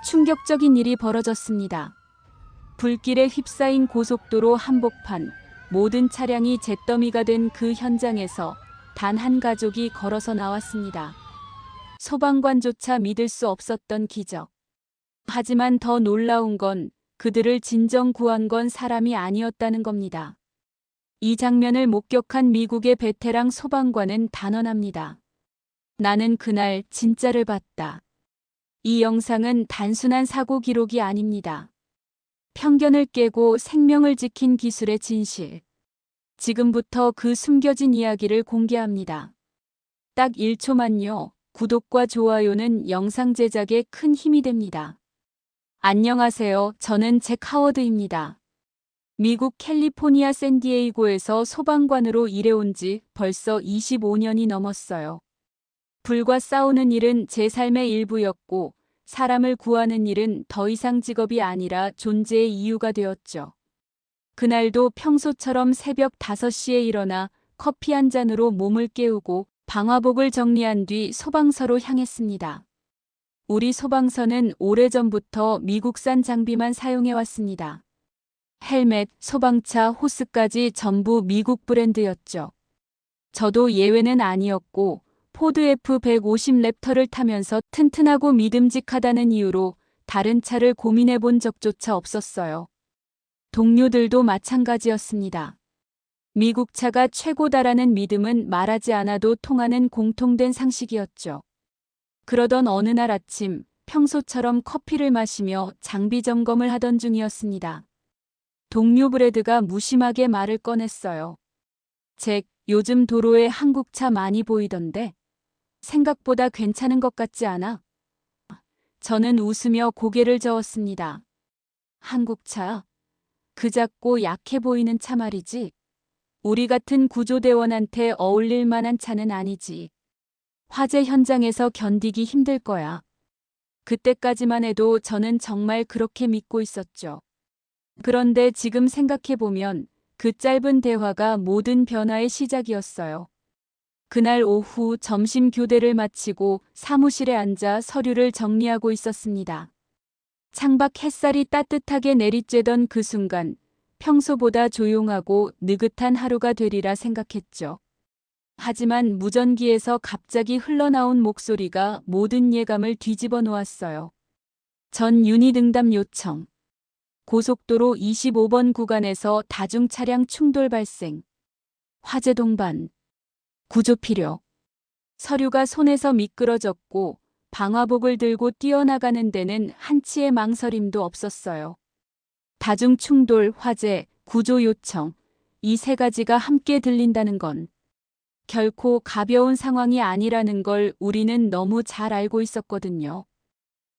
충격적인 일이 벌어졌습니다. 불길에 휩싸인 고속도로 한복판, 모든 차량이 잿더미가 된 그 현장에서 단 한 가족이 걸어서 나왔습니다. 소방관조차 믿을 수 없었던 기적. 하지만 더 놀라운 건 그들을 진정 구한 건 사람이 아니었다는 겁니다. 이 장면을 목격한 미국의 베테랑 소방관은 단언합니다. 나는 그날 진짜를 봤다. 이 영상은 단순한 사고 기록이 아닙니다. 편견을 깨고 생명을 지킨 기술의 진실. 지금부터 그 숨겨진 이야기를 공개합니다. 딱 1초만요. 구독과 좋아요는 영상 제작에 큰 힘이 됩니다. 안녕하세요. 저는 잭 하워드입니다. 미국 캘리포니아 샌디에이고에서 소방관으로 일해온 지 벌써 25년이 넘었어요. 불과 싸우는 일은 제 삶의 일부였고, 사람을 구하는 일은 더 이상 직업이 아니라 존재의 이유가 되었죠. 그날도 평소처럼 새벽 5시에 일어나 커피 한 잔으로 몸을 깨우고 방화복을 정리한 뒤 소방서로 향했습니다. 우리 소방서는 오래전부터 미국산 장비만 사용해왔습니다. 헬멧, 소방차, 호스까지 전부 미국 브랜드였죠. 저도 예외는 아니었고 포드 F-150 랩터를 타면서 튼튼하고 믿음직하다는 이유로 다른 차를 고민해 본 적조차 없었어요. 동료들도 마찬가지였습니다. 미국 차가 최고다라는 믿음은 말하지 않아도 통하는 공통된 상식이었죠. 그러던 어느 날 아침, 평소처럼 커피를 마시며 장비 점검을 하던 중이었습니다. 동료 브래드가 무심하게 말을 꺼냈어요. 잭, 요즘 도로에 한국차 많이 보이던데 생각보다 괜찮은 것 같지 않아? 저는 웃으며 고개를 저었습니다. 한국차? 그 작고 약해 보이는 차 말이지. 우리 같은 구조대원한테 어울릴 만한 차는 아니지. 화재 현장에서 견디기 힘들 거야. 그때까지만 해도 저는 정말 그렇게 믿고 있었죠. 그런데 지금 생각해보면 그 짧은 대화가 모든 변화의 시작이었어요. 그날 오후 점심 교대를 마치고 사무실에 앉아 서류를 정리하고 있었습니다. 창밖 햇살이 따뜻하게 내리쬐던 그 순간 평소보다 조용하고 느긋한 하루가 되리라 생각했죠. 하지만 무전기에서 갑자기 흘러나온 목소리가 모든 예감을 뒤집어 놓았어요. 전 유닛 응답 요청. 고속도로 25번 구간에서 다중 차량 충돌 발생. 화재 동반. 구조 필요. 서류가 손에서 미끄러졌고 방화복을 들고 뛰어나가는 데는 한치의 망설임도 없었어요. 다중 충돌, 화재, 구조 요청. 이 세 가지가 함께 들린다는 건 결코 가벼운 상황이 아니라는 걸 우리는 너무 잘 알고 있었거든요.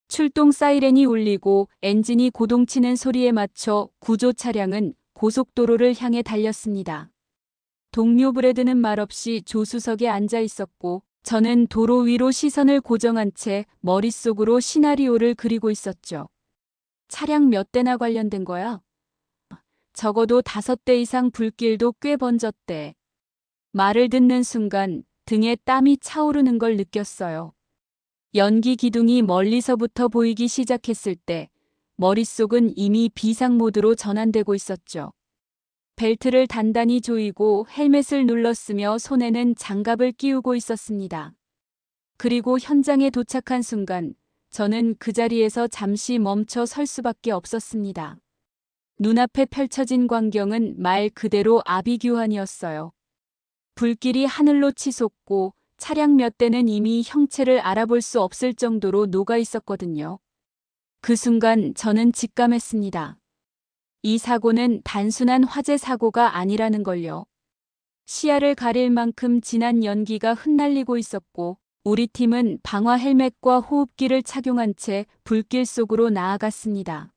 출동 사이렌이 울리고 엔진이 고동치는 소리에 맞춰 구조 차량은 고속도로를 향해 달렸습니다. 동료 브래드는 말없이 조수석에 앉아 있었고 저는 도로 위로 시선을 고정한 채 머릿속으로 시나리오를 그리고 있었죠. 차량 몇 대나 관련된 거야? 적어도 5대 이상 불길도 꽤 번졌대. 말을 듣는 순간 등에 땀이 차오르는 걸 느꼈어요. 연기 기둥이 멀리서부터 보이기 시작했을 때 머릿속은 이미 비상 모드로 전환되고 있었죠. 벨트를 단단히 조이고 헬멧을 눌렀으며 손에는 장갑을 끼우고 있었습니다. 그리고 현장에 도착한 순간 저는 그 자리에서 잠시 멈춰 설 수밖에 없었습니다. 눈앞에 펼쳐진 광경은 말 그대로 아비규환이었어요. 불길이 하늘로 치솟고 차량 몇 대는 이미 형체를 알아볼 수 없을 정도로 녹아 있었거든요. 그 순간 저는 직감했습니다. 이 사고는 단순한 화재 사고가 아니라는 걸요. 시야를 가릴 만큼 진한 연기가 흩날리고 있었고 우리 팀은 방화 헬멧과 호흡기를 착용한 채 불길 속으로 나아갔습니다.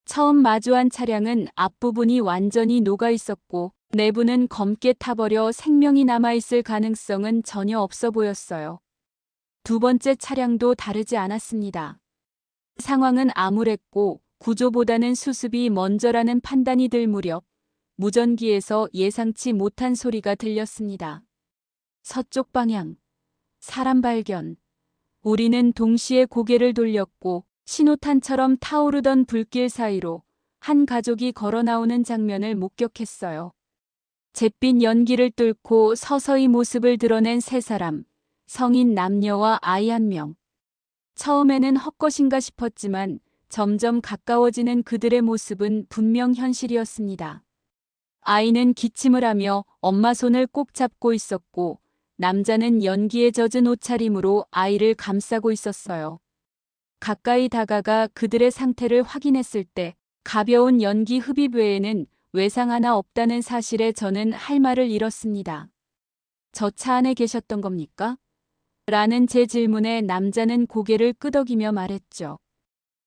처음 마주한 차량은 앞부분이 완전히 녹아 있었고 내부는 검게 타버려 생명이 남아있을 가능성은 전혀 없어 보였어요. 두 번째 차량도 다르지 않았습니다. 상황은 암울했고 구조보다는 수습이 먼저라는 판단이 들 무렵 무전기에서 예상치 못한 소리가 들렸습니다. 서쪽 방향. 사람 발견. 우리는 동시에 고개를 돌렸고 신호탄처럼 타오르던 불길 사이로 한 가족이 걸어 나오는 장면을 목격했어요. 잿빛 연기를 뚫고 서서히 모습을 드러낸 세 사람, 성인 남녀와 아이 한 명. 처음에는 헛것인가 싶었지만 점점 가까워지는 그들의 모습은 분명 현실이었습니다. 아이는 기침을 하며 엄마 손을 꼭 잡고 있었고, 남자는 연기에 젖은 옷차림으로 아이를 감싸고 있었어요. 가까이 다가가 그들의 상태를 확인했을 때 가벼운 연기 흡입 외에는 외상 하나 없다는 사실에 저는 할 말을 잃었습니다. 저 차 안에 계셨던 겁니까? 라는 제 질문에 남자는 고개를 끄덕이며 말했죠.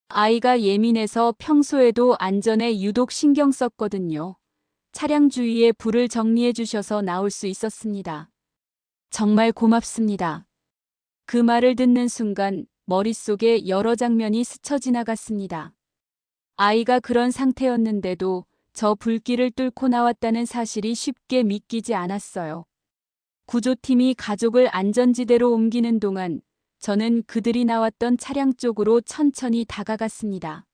아이가 예민해서 평소에도 안전에 유독 신경 썼거든요. 차량 주위에 불을 정리해 주셔서 나올 수 있었습니다. 정말 고맙습니다. 그 말을 듣는 순간 머릿속에 여러 장면이 스쳐 지나갔습니다. 아이가 그런 상태였는데도 저 불길을 뚫고 나왔다는 사실이 쉽게 믿기지 않았어요. 구조팀이 가족을 안전지대로 옮기는 동안 저는 그들이 나왔던 차량 쪽으로 천천히 다가갔습니다.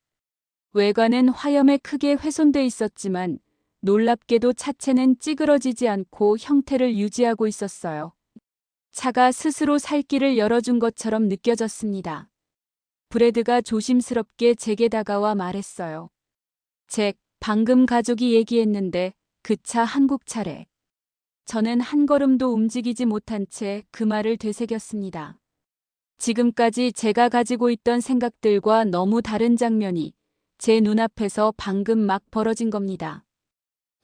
외관은 화염에 크게 훼손돼 있었지만 놀랍게도 차체는 찌그러지지 않고 형태를 유지하고 있었어요. 차가 스스로 살 길을 열어준 것처럼 느껴졌습니다. 브래드가 조심스럽게 제게 다가와 말했어요. 잭, 방금 가족이 얘기했는데 그 차 한국 차래. 저는 한 걸음도 움직이지 못한 채 그 말을 되새겼습니다. 지금까지 제가 가지고 있던 생각들과 너무 다른 장면이 제 눈앞에서 방금 막 벌어진 겁니다.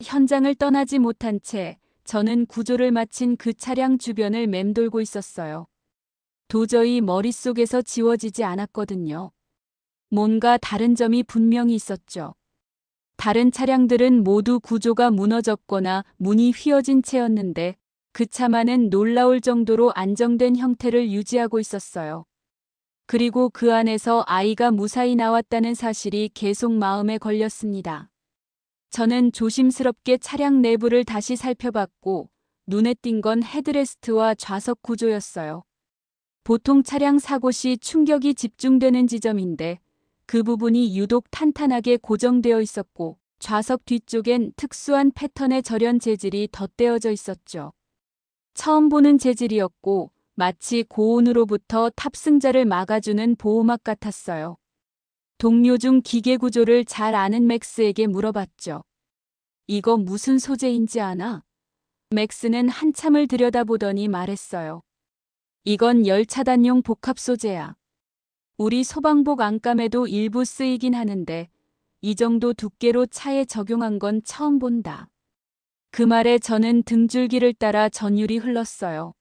현장을 떠나지 못한 채 저는 구조를 마친 그 차량 주변을 맴돌고 있었어요. 도저히 머릿속에서 지워지지 않았거든요. 뭔가 다른 점이 분명히 있었죠. 다른 차량들은 모두 구조가 무너졌거나 문이 휘어진 채였는데 그 차만은 놀라울 정도로 안정된 형태를 유지하고 있었어요. 그리고 그 안에서 아이가 무사히 나왔다는 사실이 계속 마음에 걸렸습니다. 저는 조심스럽게 차량 내부를 다시 살펴봤고 눈에 띈 건 헤드레스트와 좌석 구조였어요. 보통 차량 사고 시 충격이 집중되는 지점인데 그 부분이 유독 탄탄하게 고정되어 있었고 좌석 뒤쪽엔 특수한 패턴의 절연 재질이 덧대어져 있었죠. 처음 보는 재질이었고 마치 고온으로부터 탑승자를 막아주는 보호막 같았어요. 동료 중 기계 구조를 잘 아는 맥스에게 물어봤죠. 이거 무슨 소재인지 아나? 맥스는 한참을 들여다보더니 말했어요. 이건 열차단용 복합 소재야. 우리 소방복 안감에도 일부 쓰이긴 하는데 이 정도 두께로 차에 적용한 건 처음 본다. 그 말에 저는 등줄기를 따라 전율이 흘렀어요.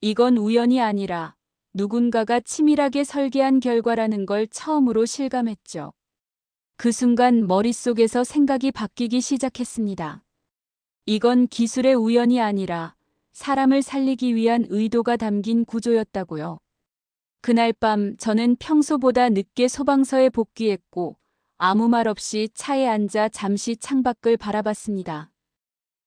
이건 우연이 아니라 누군가가 치밀하게 설계한 결과라는 걸 처음으로 실감했죠. 그 순간 머릿속에서 생각이 바뀌기 시작했습니다. 이건 기술의 우연이 아니라 사람을 살리기 위한 의도가 담긴 구조였다고요. 그날 밤 저는 평소보다 늦게 소방서에 복귀했고 아무 말 없이 차에 앉아 잠시 창밖을 바라봤습니다.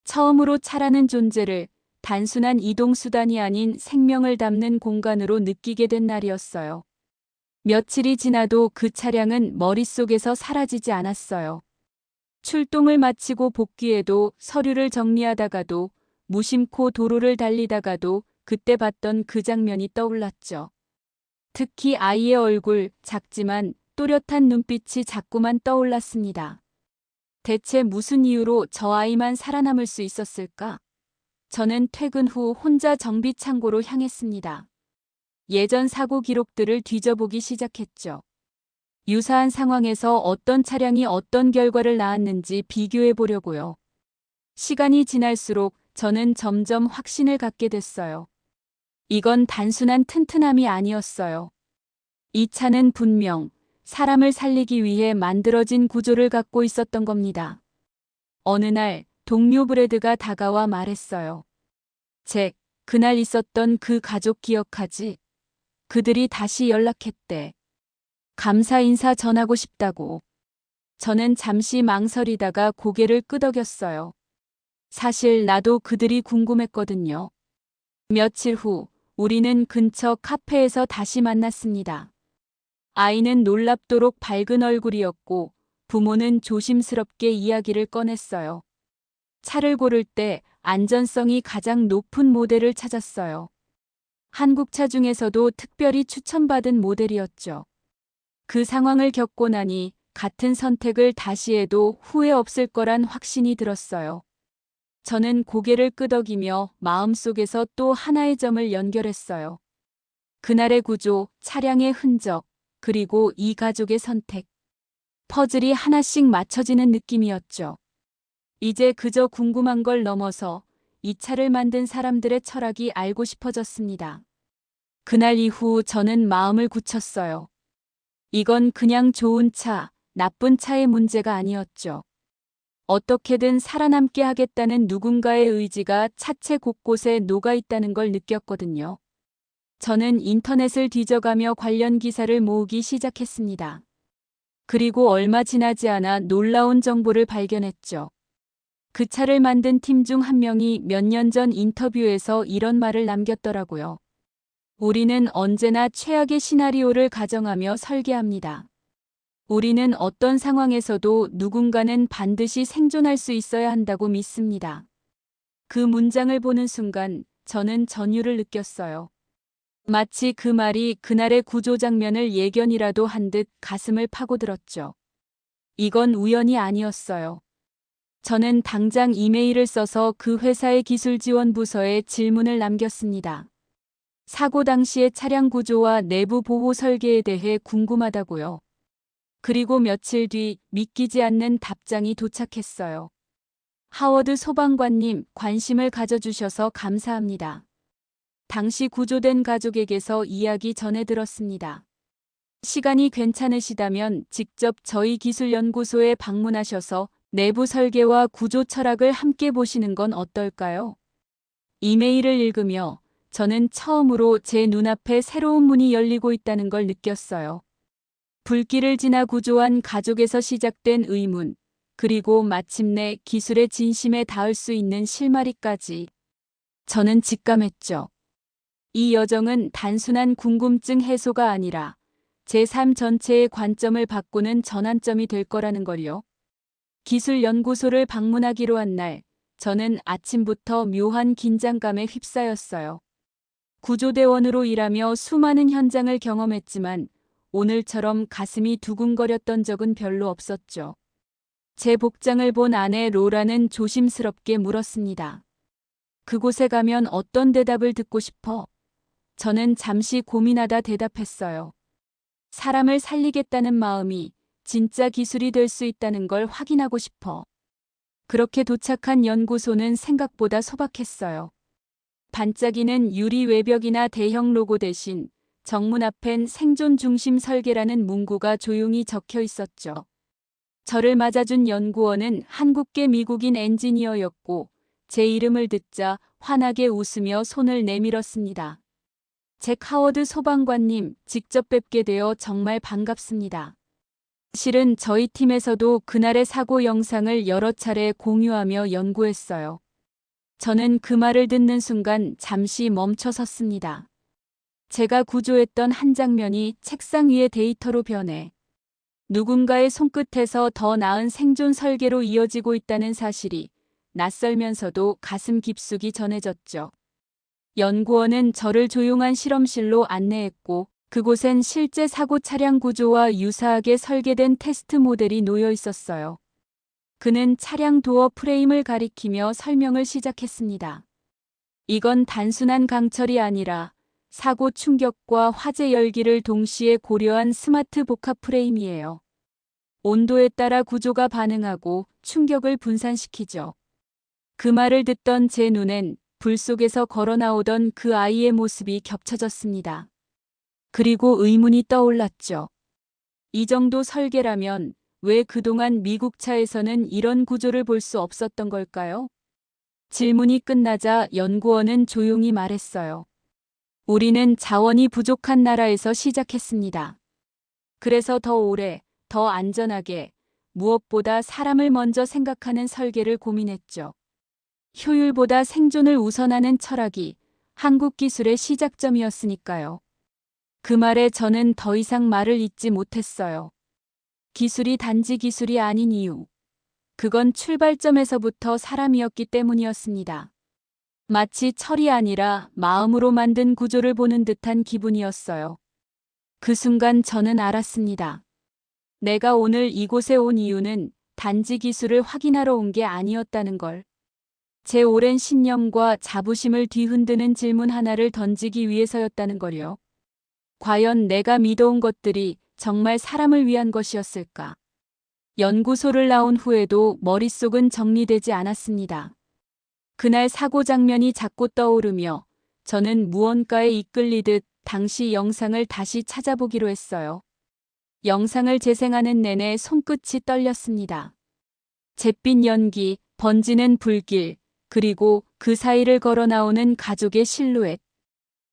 처음으로 차라는 존재를 단순한 이동수단이 아닌 생명을 담는 공간으로 느끼게 된 날이었어요. 며칠이 지나도 그 차량은 머릿속에서 사라지지 않았어요. 출동을 마치고 복귀해도 서류를 정리하다가도 무심코 도로를 달리다가도 그때 봤던 그 장면이 떠올랐죠. 특히 아이의 얼굴, 작지만 또렷한 눈빛이 자꾸만 떠올랐습니다. 대체 무슨 이유로 저 아이만 살아남을 수 있었을까? 저는 퇴근 후 혼자 정비 창고로 향했습니다. 예전 사고 기록들을 뒤져보기 시작했죠. 유사한 상황에서 어떤 차량이 어떤 결과를 낳았는지 비교해 보려고요. 시간이 지날수록 저는 점점 확신을 갖게 됐어요. 이건 단순한 튼튼함이 아니었어요. 이 차는 분명 사람을 살리기 위해 만들어진 구조를 갖고 있었던 겁니다. 어느 날 동료 브래드가 다가와 말했어요. 잭, 그날 있었던 그 가족 기억하지? 그들이 다시 연락했대. 감사 인사 전하고 싶다고. 저는 잠시 망설이다가 고개를 끄덕였어요. 사실 나도 그들이 궁금했거든요. 며칠 후 우리는 근처 카페에서 다시 만났습니다. 아이는 놀랍도록 밝은 얼굴이었고 부모는 조심스럽게 이야기를 꺼냈어요. 차를 고를 때 안전성이 가장 높은 모델을 찾았어요. 한국차 중에서도 특별히 추천받은 모델이었죠. 그 상황을 겪고 나니 같은 선택을 다시 해도 후회 없을 거란 확신이 들었어요. 저는 고개를 끄덕이며 마음속에서 또 하나의 점을 연결했어요. 그날의 구조, 차량의 흔적, 그리고 이 가족의 선택. 퍼즐이 하나씩 맞춰지는 느낌이었죠. 이제 그저 궁금한 걸 넘어서 이 차를 만든 사람들의 철학이 알고 싶어졌습니다. 그날 이후 저는 마음을 굳혔어요. 이건 그냥 좋은 차, 나쁜 차의 문제가 아니었죠. 어떻게든 살아남게 하겠다는 누군가의 의지가 차체 곳곳에 녹아 있다는 걸 느꼈거든요. 저는 인터넷을 뒤져가며 관련 기사를 모으기 시작했습니다. 그리고 얼마 지나지 않아 놀라운 정보를 발견했죠. 그 차를 만든 팀 중 한 명이 몇 년 전 인터뷰에서 이런 말을 남겼더라고요. 우리는 언제나 최악의 시나리오를 가정하며 설계합니다. 우리는 어떤 상황에서도 누군가는 반드시 생존할 수 있어야 한다고 믿습니다. 그 문장을 보는 순간 저는 전율을 느꼈어요. 마치 그 말이 그날의 구조 장면을 예견이라도 한 듯 가슴을 파고들었죠. 이건 우연이 아니었어요. 저는 당장 이메일을 써서 그 회사의 기술 지원 부서에 질문을 남겼습니다. 사고 당시의 차량 구조와 내부 보호 설계에 대해 궁금하다고요. 그리고 며칠 뒤 믿기지 않는 답장이 도착했어요. 하워드 소방관님, 관심을 가져주셔서 감사합니다. 당시 구조된 가족에게서 이야기 전해 들었습니다. 시간이 괜찮으시다면 직접 저희 기술연구소에 방문하셔서 내부 설계와 구조 철학을 함께 보시는 건 어떨까요? 이메일을 읽으며 저는 처음으로 제 눈앞에 새로운 문이 열리고 있다는 걸 느꼈어요. 불길을 지나 구조한 가족에서 시작된 의문, 그리고 마침내 기술의 진심에 닿을 수 있는 실마리까지. 저는 직감했죠. 이 여정은 단순한 궁금증 해소가 아니라 제 삶 전체의 관점을 바꾸는 전환점이 될 거라는 걸요. 기술연구소를 방문하기로 한 날, 저는 아침부터 묘한 긴장감에 휩싸였어요. 구조대원으로 일하며 수많은 현장을 경험했지만 오늘처럼 가슴이 두근거렸던 적은 별로 없었죠. 제 복장을 본 아내 로라는 조심스럽게 물었습니다. 그곳에 가면 어떤 대답을 듣고 싶어? 저는 잠시 고민하다 대답했어요. 사람을 살리겠다는 마음이 진짜 기술이 될 수 있다는 걸 확인하고 싶어. 그렇게 도착한 연구소는 생각보다 소박했어요. 반짝이는 유리 외벽이나 대형 로고 대신 정문 앞엔 생존 중심 설계라는 문구가 조용히 적혀 있었죠. 저를 맞아준 연구원은 한국계 미국인 엔지니어였고 제 이름을 듣자 환하게 웃으며 손을 내밀었습니다. 잭 하워드 소방관님, 직접 뵙게 되어 정말 반갑습니다. 실은 저희 팀에서도 그날의 사고 영상을 여러 차례 공유하며 연구했어요. 저는 그 말을 듣는 순간 잠시 멈춰 섰습니다. 제가 구조했던 한 장면이 책상 위의 데이터로 변해 누군가의 손끝에서 더 나은 생존 설계로 이어지고 있다는 사실이 낯설면서도 가슴 깊숙이 전해졌죠. 연구원은 저를 조용한 실험실로 안내했고 그곳엔 실제 사고 차량 구조와 유사하게 설계된 테스트 모델이 놓여 있었어요. 그는 차량 도어 프레임을 가리키며 설명을 시작했습니다. 이건 단순한 강철이 아니라 사고 충격과 화재 열기를 동시에 고려한 스마트 복합 프레임이에요. 온도에 따라 구조가 반응하고 충격을 분산시키죠. 그 말을 듣던 제 눈엔 불 속에서 걸어 나오던 그 아이의 모습이 겹쳐졌습니다. 그리고 의문이 떠올랐죠. 이 정도 설계라면 왜 그동안 미국 차에서는 이런 구조를 볼 수 없었던 걸까요? 질문이 끝나자 연구원은 조용히 말했어요. 우리는 자원이 부족한 나라에서 시작했습니다. 그래서 더 오래, 더 안전하게, 무엇보다 사람을 먼저 생각하는 설계를 고민했죠. 효율보다 생존을 우선하는 철학이 한국 기술의 시작점이었으니까요. 그 말에 저는 더 이상 말을 잇지 못했어요. 기술이 단지 기술이 아닌 이유. 그건 출발점에서부터 사람이었기 때문이었습니다. 마치 철이 아니라 마음으로 만든 구조를 보는 듯한 기분이었어요. 그 순간 저는 알았습니다. 내가 오늘 이곳에 온 이유는 단지 기술을 확인하러 온 게 아니었다는 걸. 제 오랜 신념과 자부심을 뒤흔드는 질문 하나를 던지기 위해서였다는 걸요. 과연 내가 믿어온 것들이 정말 사람을 위한 것이었을까? 연구소를 나온 후에도 머릿속은 정리되지 않았습니다. 그날 사고 장면이 자꾸 떠오르며 저는 무언가에 이끌리듯 당시 영상을 다시 찾아보기로 했어요. 영상을 재생하는 내내 손끝이 떨렸습니다. 잿빛 연기, 번지는 불길, 그리고 그 사이를 걸어 나오는 가족의 실루엣.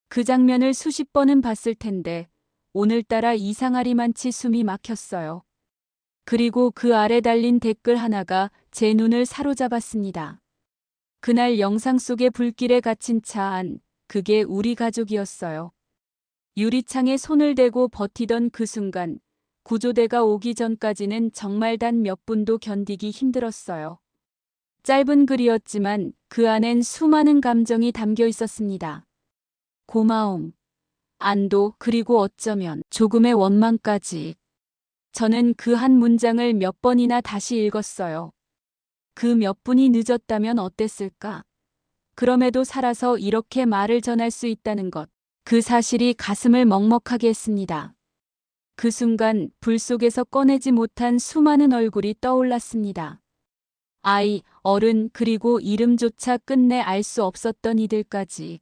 그 장면을 수십 번은 봤을 텐데 오늘따라 이상하리만치 숨이 막혔어요. 그리고 그 아래 달린 댓글 하나가 제 눈을 사로잡았습니다. 그날 영상 속의 불길에 갇힌 차 안, 그게 우리 가족이었어요. 유리창에 손을 대고 버티던 그 순간, 구조대가 오기 전까지는 정말 단 몇 분도 견디기 힘들었어요. 짧은 글이었지만 그 안엔 수많은 감정이 담겨 있었습니다. 고마움, 안도, 그리고 어쩌면 조금의 원망까지. 저는 그 한 문장을 몇 번이나 다시 읽었어요. 그 몇 분이 늦었다면 어땠을까? 그럼에도 살아서 이렇게 말을 전할 수 있다는 것. 그 사실이 가슴을 먹먹하게 했습니다. 그 순간 불 속에서 꺼내지 못한 수많은 얼굴이 떠올랐습니다. 아이, 어른, 그리고 이름조차 끝내 알 수 없었던 이들까지.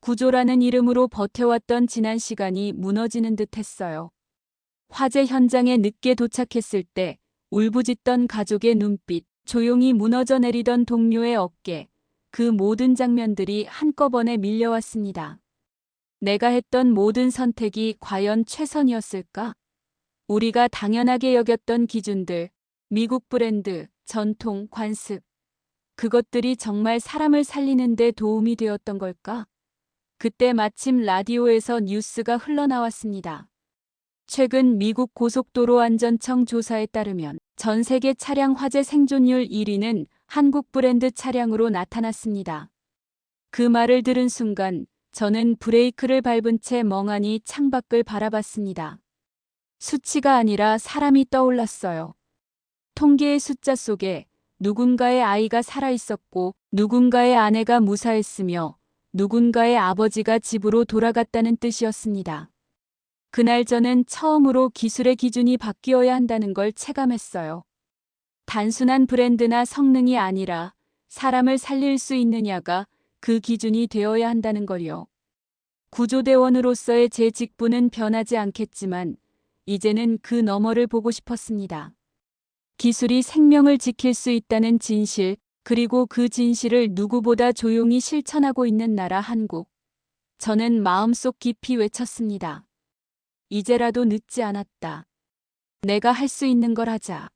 구조라는 이름으로 버텨왔던 지난 시간이 무너지는 듯 했어요. 화재 현장에 늦게 도착했을 때 울부짖던 가족의 눈빛, 조용히 무너져 내리던 동료의 어깨, 그 모든 장면들이 한꺼번에 밀려왔습니다. 내가 했던 모든 선택이 과연 최선이었을까? 우리가 당연하게 여겼던 기준들, 미국 브랜드, 전통, 관습. 그것들이 정말 사람을 살리는 데 도움이 되었던 걸까? 그때 마침 라디오에서 뉴스가 흘러나왔습니다. 최근 미국 고속도로 안전청 조사에 따르면 전 세계 차량 화재 생존율 1위는 한국 브랜드 차량으로 나타났습니다. 그 말을 들은 순간 저는 브레이크를 밟은 채 멍하니 창밖을 바라봤습니다. 수치가 아니라 사람이 떠올랐어요. 통계의 숫자 속에 누군가의 아이가 살아있었고 누군가의 아내가 무사했으며 누군가의 아버지가 집으로 돌아갔다는 뜻이었습니다. 그날 저는 처음으로 기술의 기준이 바뀌어야 한다는 걸 체감했어요. 단순한 브랜드나 성능이 아니라 사람을 살릴 수 있느냐가 그 기준이 되어야 한다는 걸요. 구조대원으로서의 제 직분은 변하지 않겠지만 이제는 그 너머를 보고 싶었습니다. 기술이 생명을 지킬 수 있다는 진실, 그리고 그 진실을 누구보다 조용히 실천하고 있는 나라 한국. 저는 마음속 깊이 외쳤습니다. 이제라도 늦지 않았다. 내가 할 수 있는 걸 하자.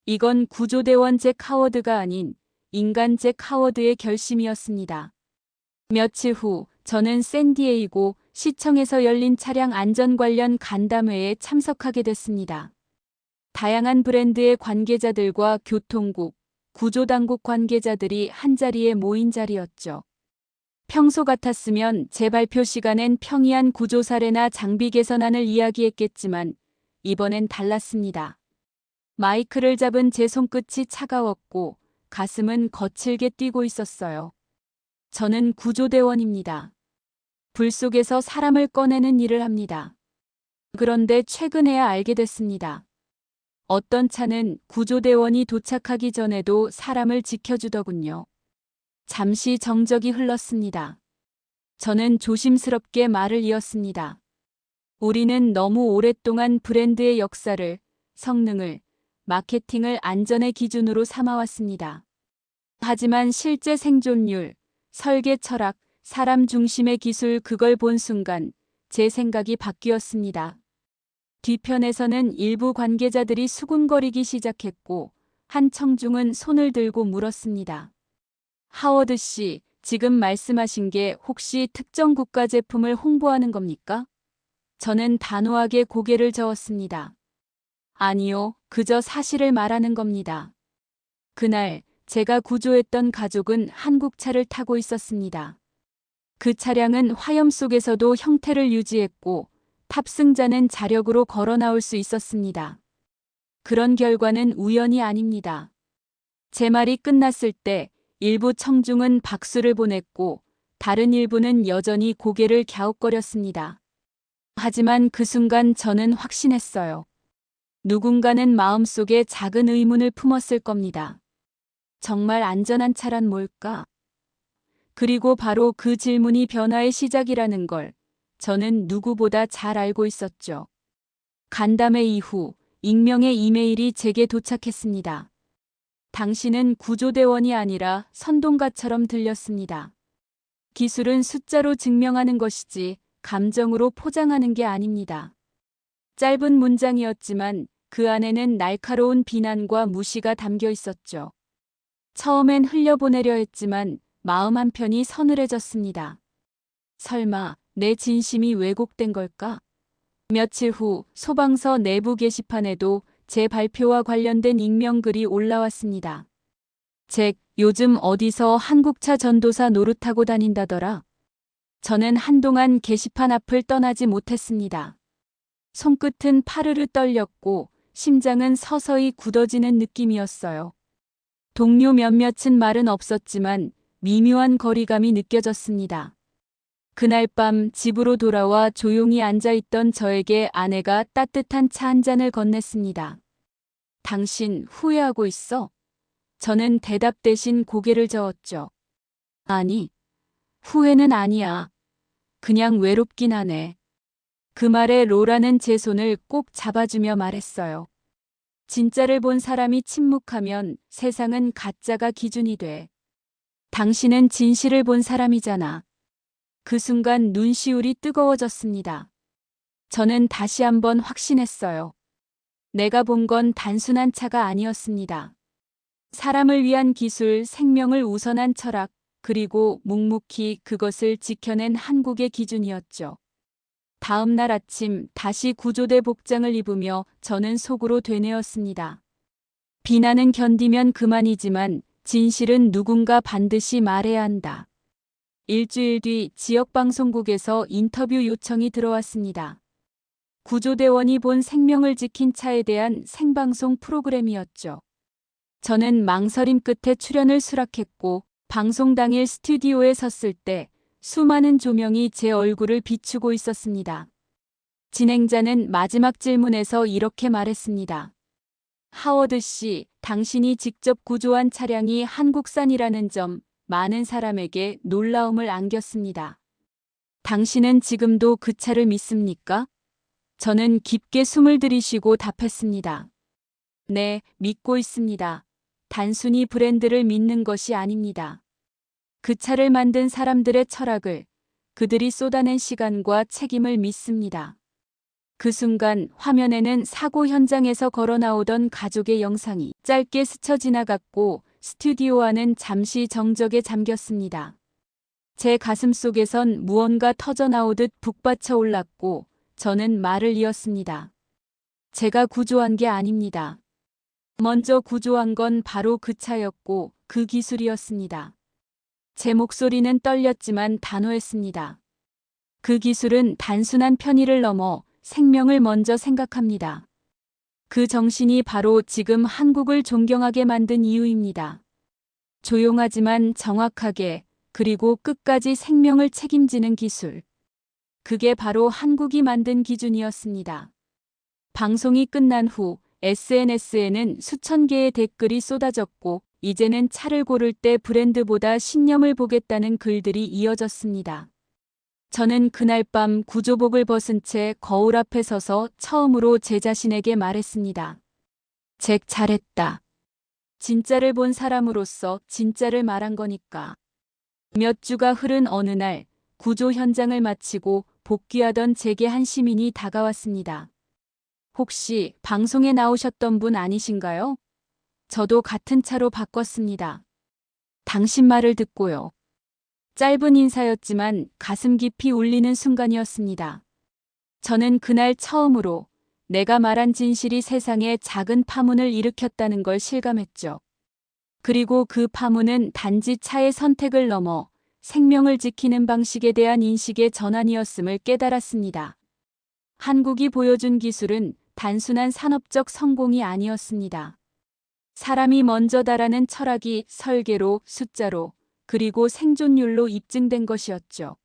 이건 구조대원 잭 하워드가 아닌 인간 잭 하워드의 결심이었습니다. 며칠 후 저는 샌디에이고 시청에서 열린 차량 안전 관련 간담회에 참석하게 됐습니다. 다양한 브랜드의 관계자들과 교통국, 구조당국 관계자들이 한자리에 모인 자리였죠. 평소 같았으면 제 발표 시간엔 평이한 구조 사례나 장비 개선안을 이야기했겠지만 이번엔 달랐습니다. 마이크를 잡은 제 손끝이 차가웠고 가슴은 거칠게 뛰고 있었어요. 저는 구조대원입니다. 불 속에서 사람을 꺼내는 일을 합니다. 그런데 최근에야 알게 됐습니다. 어떤 차는 구조대원이 도착하기 전에도 사람을 지켜주더군요. 잠시 정적이 흘렀습니다. 저는 조심스럽게 말을 이었습니다. 우리는 너무 오랫동안 브랜드의 역사를, 성능을, 마케팅을 안전의 기준으로 삼아왔습니다. 하지만 실제 생존율, 설계 철학, 사람 중심의 기술 그걸 본 순간 제 생각이 바뀌었습니다. 뒤편에서는 일부 관계자들이 수군거리기 시작했고 한 청중은 손을 들고 물었습니다. 하워드 씨, 지금 말씀하신 게 혹시 특정 국가 제품을 홍보하는 겁니까? 저는 단호하게 고개를 저었습니다. 아니요, 그저 사실을 말하는 겁니다. 그날 제가 구조했던 가족은 한국차를 타고 있었습니다. 그 차량은 화염 속에서도 형태를 유지했고 탑승자는 자력으로 걸어 나올 수 있었습니다. 그런 결과는 우연이 아닙니다. 제 말이 끝났을 때 일부 청중은 박수를 보냈고 다른 일부는 여전히 고개를 갸웃거렸습니다. 하지만 그 순간 저는 확신했어요. 누군가는 마음속에 작은 의문을 품었을 겁니다. 정말 안전한 차란 뭘까? 그리고 바로 그 질문이 변화의 시작이라는 걸 저는 누구보다 잘 알고 있었죠. 간담회 이후 익명의 이메일이 제게 도착했습니다. 당신은 구조대원이 아니라 선동가처럼 들렸습니다. 기술은 숫자로 증명하는 것이지 감정으로 포장하는 게 아닙니다. 짧은 문장이었지만 그 안에는 날카로운 비난과 무시가 담겨 있었죠. 처음엔 흘려보내려 했지만 마음 한편이 서늘해졌습니다. 설마 내 진심이 왜곡된 걸까? 며칠 후 소방서 내부 게시판에도 제 발표와 관련된 익명글이 올라왔습니다. 잭, 요즘 어디서 한국차 전도사 노릇하고 다닌다더라. 저는 한동안 게시판 앞을 떠나지 못했습니다. 손끝은 파르르 떨렸고 심장은 서서히 굳어지는 느낌이었어요. 동료 몇몇은 말은 없었지만 미묘한 거리감이 느껴졌습니다. 그날 밤 집으로 돌아와 조용히 앉아있던 저에게 아내가 따뜻한 차 한 잔을 건넸습니다. 당신 후회하고 있어? 저는 대답 대신 고개를 저었죠. 아니, 후회는 아니야. 그냥 외롭긴 하네. 그 말에 로라는 제 손을 꼭 잡아주며 말했어요. 진짜를 본 사람이 침묵하면 세상은 가짜가 기준이 돼. 당신은 진실을 본 사람이잖아. 그 순간 눈시울이 뜨거워졌습니다. 저는 다시 한번 확신했어요. 내가 본 건 단순한 차가 아니었습니다. 사람을 위한 기술, 생명을 우선한 철학, 그리고 묵묵히 그것을 지켜낸 한국의 기준이었죠. 다음 날 아침 다시 구조대 복장을 입으며 저는 속으로 되뇌었습니다. 비난은 견디면 그만이지만 진실은 누군가 반드시 말해야 한다. 일주일 뒤 지역방송국에서 인터뷰 요청이 들어왔습니다. 구조대원이 본 생명을 지킨 차에 대한 생방송 프로그램이었죠. 저는 망설임 끝에 출연을 수락했고 방송 당일 스튜디오에 섰을 때 수많은 조명이 제 얼굴을 비추고 있었습니다. 진행자는 마지막 질문에서 이렇게 말했습니다. 하워드 씨, 당신이 직접 구조한 차량이 한국산이라는 점 많은 사람에게 놀라움을 안겼습니다. 당신은 지금도 그 차를 믿습니까? 저는 깊게 숨을 들이쉬고 답했습니다. 네, 믿고 있습니다. 단순히 브랜드를 믿는 것이 아닙니다. 그 차를 만든 사람들의 철학을, 그들이 쏟아낸 시간과 책임을 믿습니다. 그 순간 화면에는 사고 현장에서 걸어 나오던 가족의 영상이 짧게 스쳐 지나갔고 스튜디오 안은 잠시 정적에 잠겼습니다. 제 가슴 속에선 무언가 터져나오듯 북받쳐 올랐고 저는 말을 이었습니다. 제가 구조한 게 아닙니다. 먼저 구조한 건 바로 그 차였고 그 기술이었습니다. 제 목소리는 떨렸지만 단호했습니다. 그 기술은 단순한 편의를 넘어 생명을 먼저 생각합니다. 그 정신이 바로 지금 한국을 존경하게 만든 이유입니다. 조용하지만 정확하게 그리고 끝까지 생명을 책임지는 기술. 그게 바로 한국이 만든 기준이었습니다. 방송이 끝난 후 SNS에는 수천 개의 댓글이 쏟아졌고 이제는 차를 고를 때 브랜드보다 신념을 보겠다는 글들이 이어졌습니다. 저는 그날 밤 구조복을 벗은 채 거울 앞에 서서 처음으로 제 자신에게 말했습니다. 잭 잘했다. 진짜를 본 사람으로서 진짜를 말한 거니까. 몇 주가 흐른 어느 날 구조 현장을 마치고 복귀하던 제게 한 시민이 다가왔습니다. 혹시 방송에 나오셨던 분 아니신가요? 저도 같은 차로 바꿨습니다. 당신 말을 듣고요. 짧은 인사였지만 가슴 깊이 울리는 순간이었습니다. 저는 그날 처음으로 내가 말한 진실이 세상에 작은 파문을 일으켰다는 걸 실감했죠. 그리고 그 파문은 단지 차의 선택을 넘어 생명을 지키는 방식에 대한 인식의 전환이었음을 깨달았습니다. 한국이 보여준 기술은 단순한 산업적 성공이 아니었습니다. 사람이 먼저다라는 철학이 설계로, 숫자로, 그리고 생존율로 입증된 것이었죠.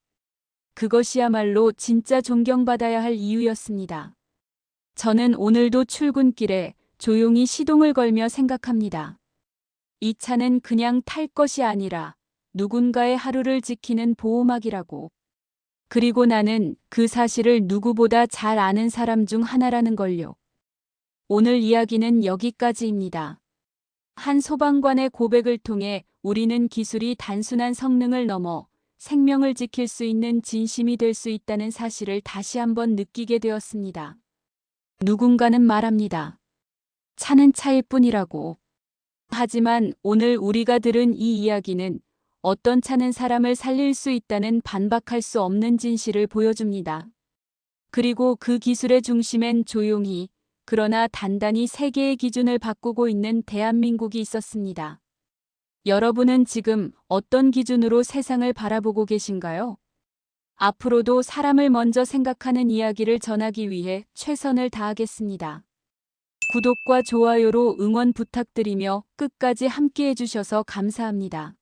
그것이야말로 진짜 존경받아야 할 이유였습니다. 저는 오늘도 출근길에 조용히 시동을 걸며 생각합니다. 이 차는 그냥 탈 것이 아니라 누군가의 하루를 지키는 보호막이라고. 그리고 나는 그 사실을 누구보다 잘 아는 사람 중 하나라는 걸요. 오늘 이야기는 여기까지입니다. 한 소방관의 고백을 통해 우리는 기술이 단순한 성능을 넘어 생명을 지킬 수 있는 진심이 될 수 있다는 사실을 다시 한번 느끼게 되었습니다. 누군가는 말합니다. 차는 차일 뿐이라고. 하지만 오늘 우리가 들은 이 이야기는 어떤 차는 사람을 살릴 수 있다는 반박할 수 없는 진실을 보여줍니다. 그리고 그 기술의 중심엔 조용히, 그러나 단단히 세계의 기준을 바꾸고 있는 대한민국이 있었습니다. 여러분은 지금 어떤 기준으로 세상을 바라보고 계신가요? 앞으로도 사람을 먼저 생각하는 이야기를 전하기 위해 최선을 다하겠습니다. 구독과 좋아요로 응원 부탁드리며 끝까지 함께 해주셔서 감사합니다.